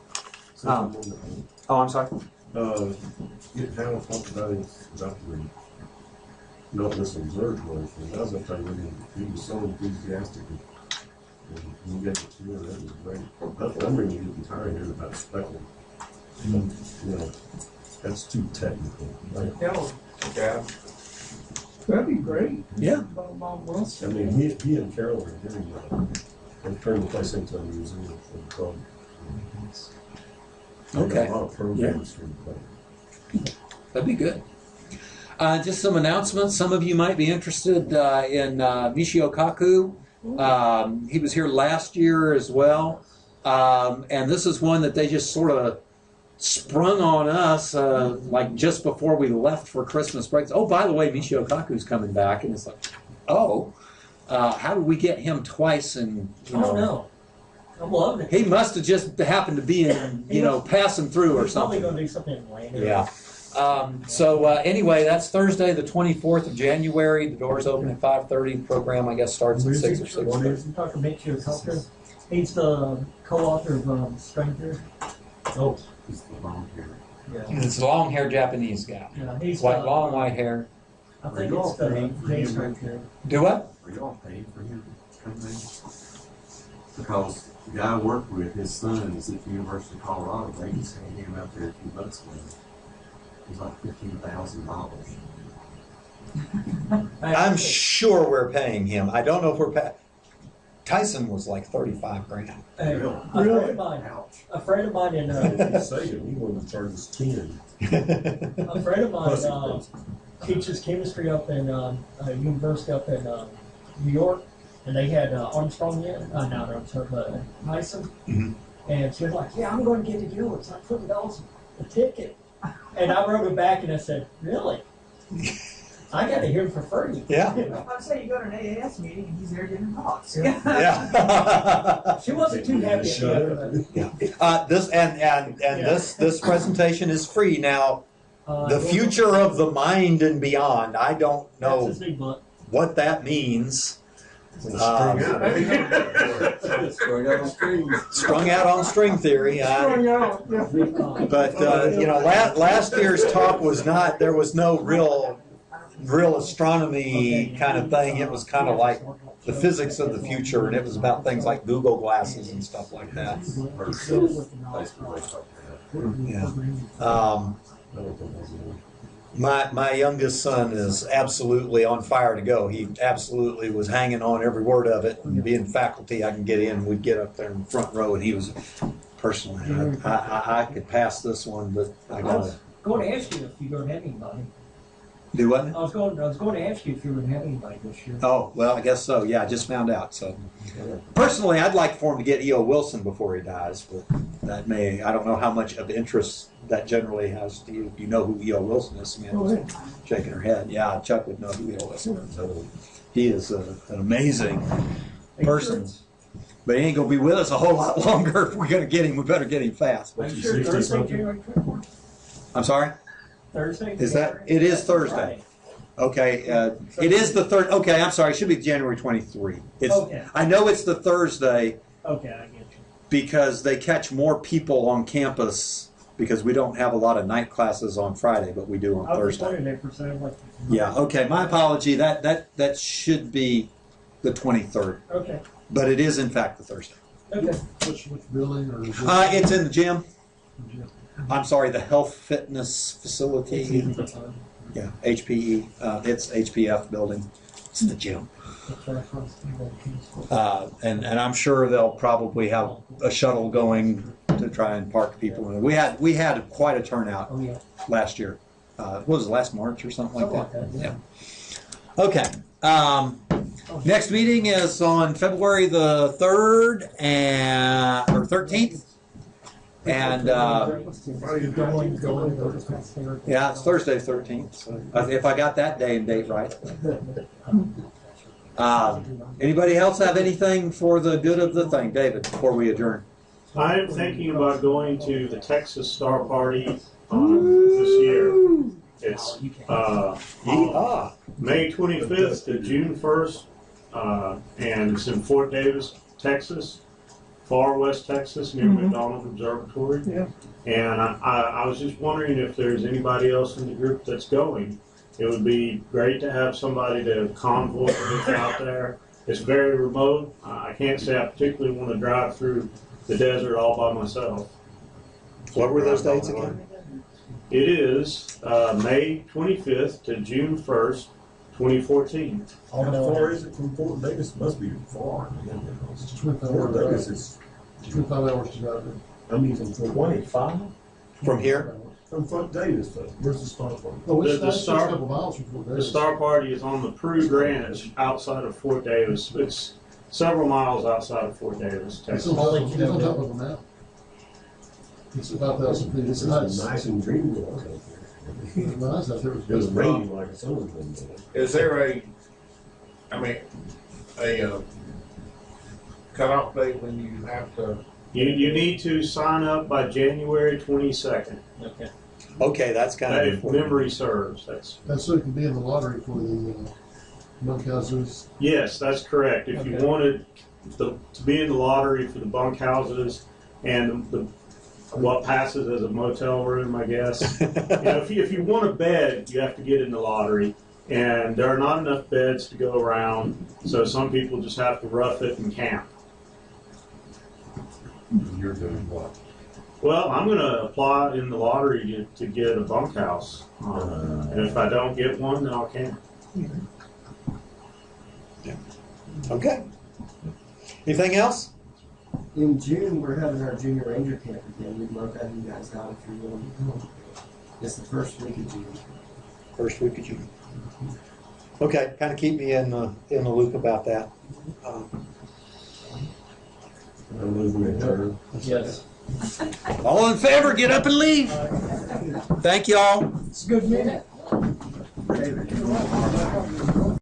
say Um, something on that? Oh, I'm sorry. Get Hal talked about the not this observed or anything. I was up there with him. He was so enthusiastic. And he got it to me. That was great. I'm really getting tired of hearing about spectrum. You know, that's too technical. Right? Yeah. That'd be great. Yeah. Bob I Wilson. mean, he and Carol are doing and turned the place into a museum for the club. Okay. A lot of programs for the club. That'd be good. Just some announcements. Some of you might be interested in Michio Kaku. He was here last year as well. And this is one that they just sort of sprung on us like just before we left for Christmas break. Oh, by the way, Michio Kaku's coming back. And it's like, oh, how did we get him twice? And I don't know. I'm loving it. he must have just happened to be in, passing through or He's probably something. going to do something in Atlanta. Yeah. Anyway, that's Thursday, the 24th of January. The doors open at 5:30. The program, I guess, starts at 6 or 6:30. Dr. Michio Kaku. He's the co-author of String Theory. Oh, it's the long hair. Yeah. It's a long-haired Japanese guy. Yeah, he's Long white hair. I think it's the James String Theory. Do what? Are y'all paying for him to come in? Because the guy I work with, his son is at the University of Colorado. They just had him out there a few months ago. It was like $15,000. I'm sure we're paying him. I don't know if we're paying. Tyson was like 35 grand. Hey, a friend of mine in He wanted to charge us 10. a friend of Plus mine teaches chemistry up in a university up in New York, and they had Armstrong in, not Armstrong, but Tyson, and she was like, "Yeah, I'm going to get to you. It's like $20 a ticket." And I wrote her back and I said, "Really? I got to hear him for free." Yeah. I'd say you go to an AAS meeting and he's there giving talks. Yeah. She wasn't too happy at the This presentation is free now. The future of the mind and beyond. I don't know That's his big book. what that means. Strung Strung out on string theory. But last year's talk was not. There was no real astronomy kind of thing. It was kind of like the physics of the future, and it was about things like Google glasses and stuff like that. Yeah. My youngest son is absolutely on fire to go. He absolutely was hanging on every word of it. And being faculty, I can get in. We'd get up there in the front row, and he was personally. I could pass this one, but I got to Going to ask you if you're going to have anybody. do what? I was going to ask you if you were going to have anybody this year. Oh, well, I guess so. Yeah, I just found out. So, personally, I'd like for him to get E.O. Wilson before he dies, but I don't know how much of interest that generally has to you. You know who E.O. Wilson is? Samantha's shaking her head. Yeah, Chuck would know who E.O. Wilson is. He is an amazing person. But he ain't gonna be with us a whole lot longer. If we're gonna get him, we better get him fast. Are you sure Thursday, January 24th? I'm sorry? Thursday? Is that, it is Thursday. Okay, it is the third, okay, I'm sorry, it should be January 23. It's, Okay. I know it's the Thursday Okay, I get you. because they catch more people on campus because we don't have a lot of night classes on Friday, but we do on I was Thursday. wondering if for like. Yeah, okay, my apology, that should be the 23rd, Okay, but it is in fact the Thursday. okay. Which building or? It's in the gym. I'm sorry, the health fitness facility. Yeah, HPE. It's HPF building. It's in the gym. And I'm sure they'll probably have a shuttle going to try and park people. We had quite a turnout Oh, yeah. last year. What was it, last March or something like that? Something like Yeah. Okay. Next meeting is on February the 3rd or 13th. And yeah, it's Thursday 13th. So if I got that day and date right. Anybody else have anything for the good of the thing, David, before we adjourn? I'm thinking about going to the Texas Star Party this year. It's May 25th to June 1st, and it's in Fort Davis, Texas, far west Texas, near McDonald Observatory. Yeah. And I was just wondering if there's anybody else in the group that's going. It would be great to have somebody to convoy with out there. It's very remote. I can't say I particularly want to drive through the desert all by myself. What were those dates again? It is May 25th to June 1st, 2014. How far is it from Fort Davis? Must be far. It's 25 Fort hours. Davis is, 25 hours to drive there. I mean, from Fort 25? From here? From Fort Davis, though. Where's the Star Party? Oh, it's The it's just a Star- couple miles from Fort The Davis. Star Party is on the Prue Ranch outside of Fort Davis. It's several miles outside of Fort Davis, It's Texas. on top of a mountain. It's about 1,000 feet. It's It's nice. nice and dreamy out there. It's nice out there. It was raining like it's always been doing. Is there a cutoff date when you have to? You need to sign up by January 22nd. Okay. Okay, that's kind of If important. memory serves, that's And so it can be in the lottery for the bunkhouses. yes, that's correct. If you Okay. wanted to be in the lottery for the bunkhouses and what passes as a motel room, I guess. If you want a bed, you have to get in the lottery, and there are not enough beds to go around, so some people just have to rough it and camp. You're doing what? Well, I'm going to apply in the lottery to get a bunkhouse, and if I don't get one, then I'll camp. Okay. Anything else? In June, we're having our Junior Ranger Camp again. We'd love to have you guys out if you're willing. It's the first week of June. First week of June. Okay, kind of keep me in the loop about that. I'm losing my turn. Yes. All in favor, get up and leave. Thank y'all. It's a good minute.